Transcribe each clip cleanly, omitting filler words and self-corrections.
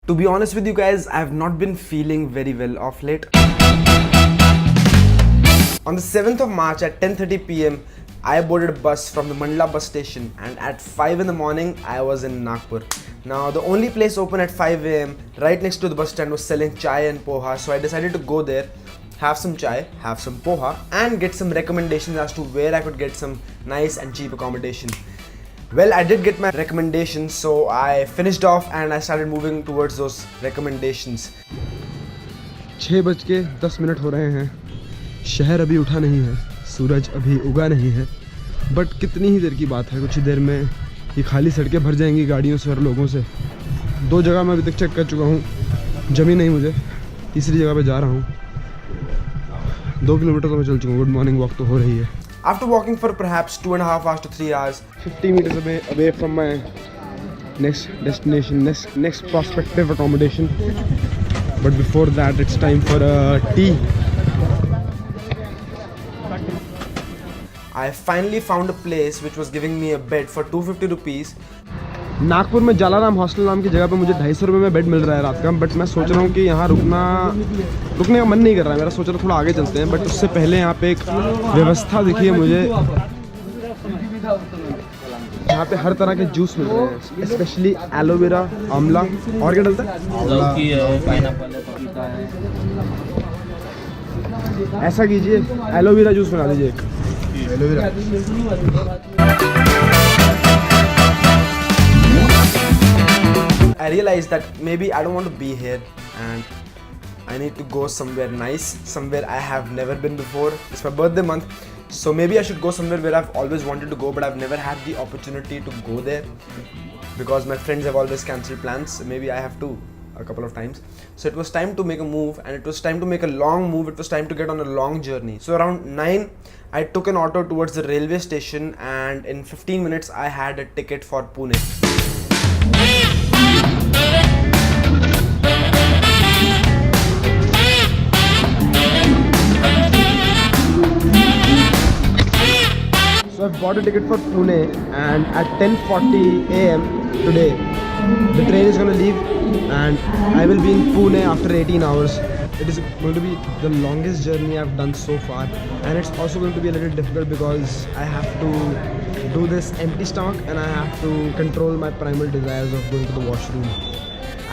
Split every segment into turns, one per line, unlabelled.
To be honest with you guys, I have not been feeling very well of late. On the 7th of March at 10:30 PM, I boarded a bus from the Mandla bus station, and at 5 in the morning, I was in Nagpur. Now, the only place open at 5 AM right next to the bus stand was selling chai and poha, so I decided to go there, have some chai, have some poha, and get some recommendations as to where I could get some nice and cheap accommodation. Well, I did get my recommendations, so I finished off and I started moving towards those recommendations. 6:10 हो रहे हैं. शहर अभी उठा नहीं है, सूरज अभी उगा नहीं है, बट कितनी ही देर की बात है, कुछ ही देर में ये खाली सड़कें भर जाएंगी गाड़ियों से और लोगों से. 2 जगह मैं अभी तक चेक कर चुका हूँ, जमी नहीं मुझे. तीसरी जगह पे जा रहा हूँ. 2 किलोमीटर तो मैं चल चुका हूँ. गुड मॉर्निंग वॉक तो हो रही है. After walking for perhaps 2.5 hours to 3 hours, 50 meters away from my next destination, next prospective accommodation. But before that, it's time for a tea. I finally found a place which was giving me a bed for 250 rupees. Nagpur में Jalaram hostel नाम की जगह पे मुझे 250 रुपये में bed मिल रहा है रात का. बट मैं सोच रहा हूँ कि यहाँ रुकने का मन नहीं कर रहा है मेरा. सोच रहा थोड़ा आगे चलते हैं, बट उससे पहले यहाँ पे एक व्यवस्था दिखी है मुझे. यहाँ पे हर तरह के जूस मिल रहे हैं, स्पेशली एलोवेरा, आंवला, और क्या डलता है. ऐसा कीजिए, एलोवेरा जूस बना दीजिए एक. I realized that maybe I don't want to be here and I need to go somewhere nice, somewhere I have never been before. It's my birthday month, so maybe I should go somewhere where I've always wanted to go, but I've never had the opportunity to go there because my friends have always cancelled plans. Maybe I have to a couple of times. So it was time to make a move, and it was time to make a long move. It was time to get on a long journey. So around 9, I took an auto towards the railway station, and in 15 minutes I had a ticket for Pune. So I've bought a ticket for Pune, and at 10:40 AM today, the train is going to leave, and I will be in Pune after 18 hours. It is going to be the longest journey I've done so far, and it's also going to be a little difficult because I have to do this empty stomach, and I have to control my primal desires of going to the washroom.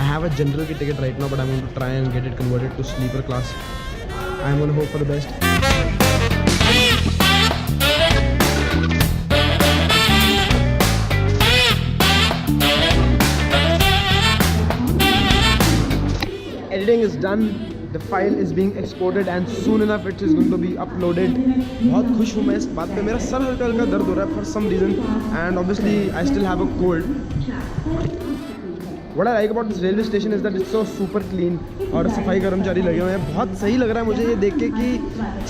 I have a general ticket right now, but I'm going to try and get it converted to sleeper class. I'm going to hope for the best. Editing is done, the file is being exported, and soon enough it is going to be uploaded. बहुत खुश हूँ मैं इस बात पे. मेरा sir हल्का हल्का दर्द हो रहा है for some reason, and obviously I still have a cold. What I like about this railway station is that it's so super clean, और सफाई कर्मचारी लगे हुए हैं. बहुत सही लग रहा है मुझे ये देख के कि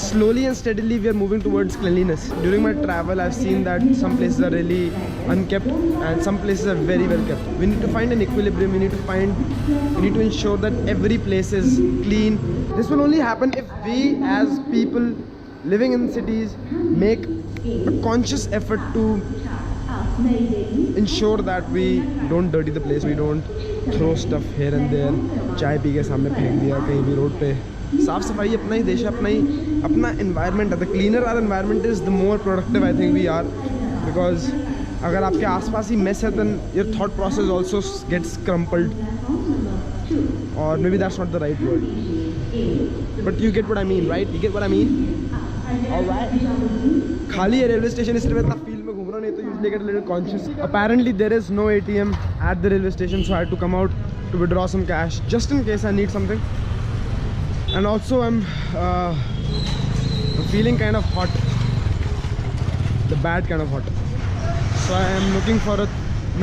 slowly and steadily we are moving towards cleanliness. During my travel, I've seen that some places are really unkept and some places are very well kept. We need to find an equilibrium. We need to ensure that every place is clean. This will only happen if we as people living in cities make a conscious effort to ensure that we don't dirty the place, we don't throw stuff here and there. चाय P के सामने फेंक दिया कहीं भी road पे. साफ सफाई अपना ही देश है, अपना environment है. The cleaner our environment is, the more productive I think we are, because अगर आपके आसपास ही mess है, then your thought process also gets crumpled, or maybe that's not the right word, but you get what I mean, right? You get what I mean? Alright. खाली है railway station, इसलिए मैं इतना field में घूम रहा हूँ. नहीं तो usually get a little conscious. Apparently there is no ATM at the railway station, so I had to come out to withdraw some cash just in case I need something. And also I'm feeling kind of hot, the bad kind of hot. So I am looking for a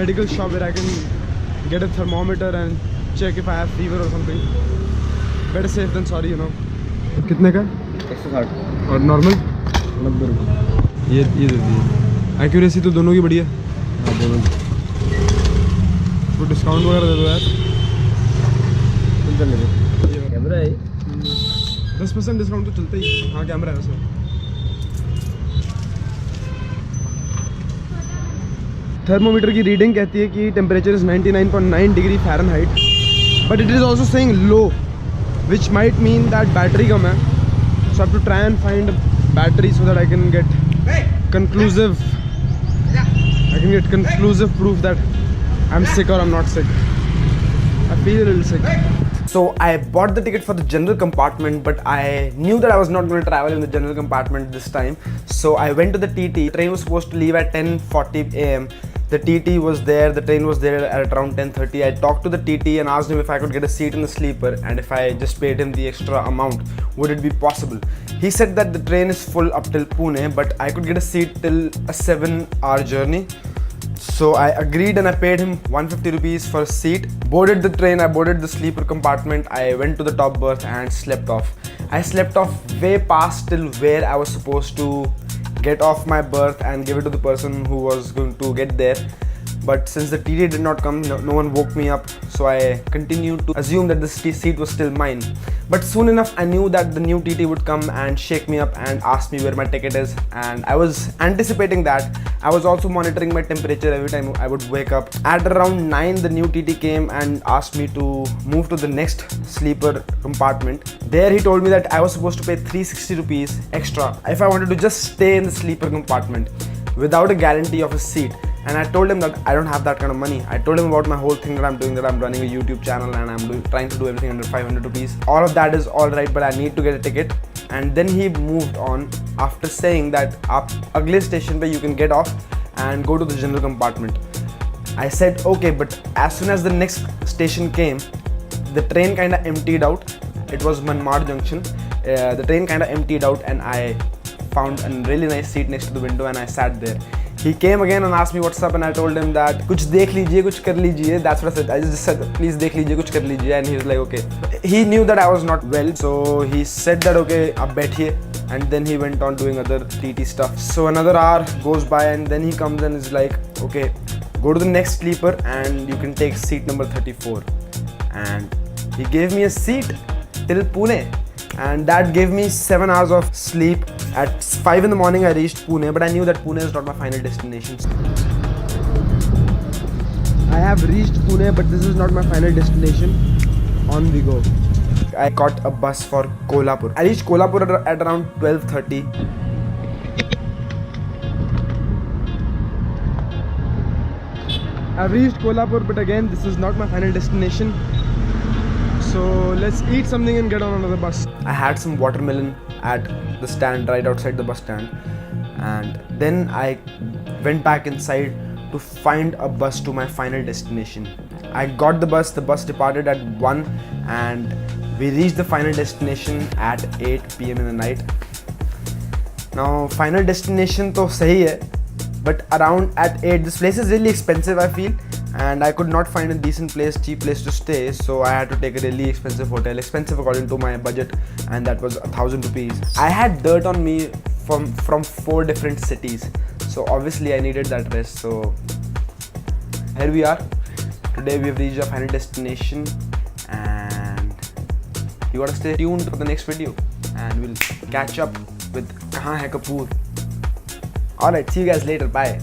medical shop where I can get a thermometer and check if I have fever or something. Better safe than sorry, you know. कितने का? 160. और normal 90 रुपये. ये दे दीजिए. Accuracy तो दोनों की बढ़िया. हाँ दोनों की. तो डिस्काउंट वगैरह दे दो यार. चल लेंगे. कैमरा है 10% डिस्काउंट तो चलता ही. हाँ कैमरा है वैसे. थर्मोमीटर की रीडिंग कहती है कि temperature is 99.9 degree Fahrenheit. but it is also saying low, which might mean that battery kam hai. So I have to try and find a battery so that I can get conclusive proof that I'm sick or I'm not sick. I feel a little sick. So I bought the ticket for the general compartment, but I knew that I was not going to travel in the general compartment this time. So I went to the TT. The train was supposed to leave at 10:40 AM. The TT was there, the train was there at around 10:30. I talked to the TT and asked him if I could get a seat in the sleeper, and if I just paid him the extra amount, would it be possible? He said that the train is full up till Pune, but I could get a seat till a 7-hour journey. So I agreed and I paid him 150 rupees for a seat. Boarded the train, I boarded the sleeper compartment. I went to the top berth and slept off. I slept off way past till where I was supposed to get off my berth and give it to the person who was going to get there. But since the TT did not come, no one woke me up, so I continued to assume that the seat was still mine. But soon enough, I knew that the new TT would come and shake me up and ask me where my ticket is, and I was anticipating that. I was also monitoring my temperature every time I would wake up. At around 9, the new TT came and asked me to move to the next sleeper compartment. There he told me that I was supposed to pay 360 rupees extra if I wanted to just stay in the sleeper compartment without a guarantee of a seat. And I told him that I don't have that kind of money. I told him about my whole thing that I'm doing, that I'm running a YouTube channel and I'm trying to do everything under 500 rupees. All of that is alright, but I need to get a ticket. And then he moved on after saying that agle station pe you can get off and go to the general compartment. I said okay, but as soon as the next station came, the train kind of emptied out. It was Manmad Junction. The train kind of emptied out and I found a really nice seat next to the window and I sat there. He came again and asked me what's up, and I told him that kuch dekh lijiye, kuch kar lijiye. That's what I said. I just said please dekh lijiye, kuch kar lijiye, and he was like okay. He knew that I was not well, so he said that okay, ab baithiye, and then he went on doing other TT stuff. So another hour goes by and then he comes and is like okay, go to the next sleeper and you can take seat number 34. And he gave me a seat till Pune. And that gave me 7 hours of sleep. At 5 in the morning I reached Pune, but I knew that Pune is not my final destination. I have reached Pune, but this is not my final destination. On we go. I caught a bus for Kolhapur. I reached Kolhapur at around 12:30. I've reached Kolhapur, but again this is not my final destination. So let's eat something and get on another bus. I had some watermelon at the stand right outside the bus stand, and then I went back inside to find a bus to my final destination. I got the bus departed at 1 and we reached the final destination at 8 PM in the night. Now final destination to sahi hai, but around at 8, this place is really expensive I feel, and I could not find a decent place, cheap place to stay, so I had to take a really expensive hotel, expensive according to my budget, and that was 1,000 rupees. I had dirt on me from 4 different cities, so obviously I needed that rest. So here we are. Today we have reached our final destination, and you gotta stay tuned for the next video, and we'll catch up with Kahan hai Kapur. Alright, see you guys later, bye.